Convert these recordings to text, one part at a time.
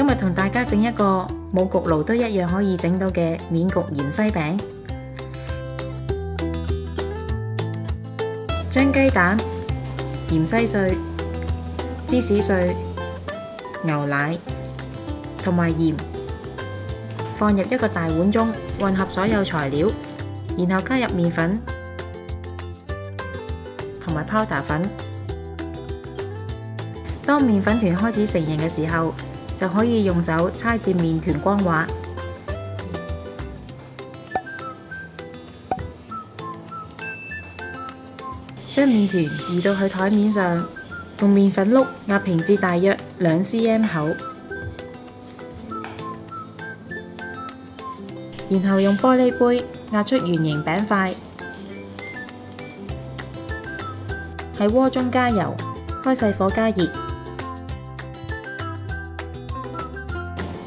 今日同大家整一個冇焗爐都一樣可以整到嘅免焗芫茜餅。將雞蛋、芫茜碎、芝士碎、牛奶同埋鹽放入一個大碗中，混合所有材料，然後加入麵粉同埋 powder 粉。當麵粉團開始成型嘅時候，就可以用手搓至麵團光滑。將麵團移到去台面上，用麵粉碌壓平至大約2 cm 厚，然後用玻璃杯壓出圓形餅塊，喺鍋中加油，開細火加熱，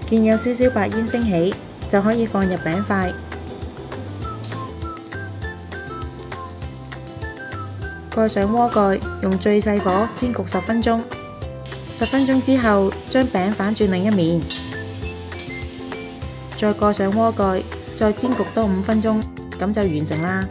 見有少少白煙升起，就可以放入餅塊。蓋上鍋蓋，用最細火煎焗10分鐘。10分鐘之後，將餅反轉另一面，再蓋上鍋蓋，再煎焗多5分鐘，咁就完成啦。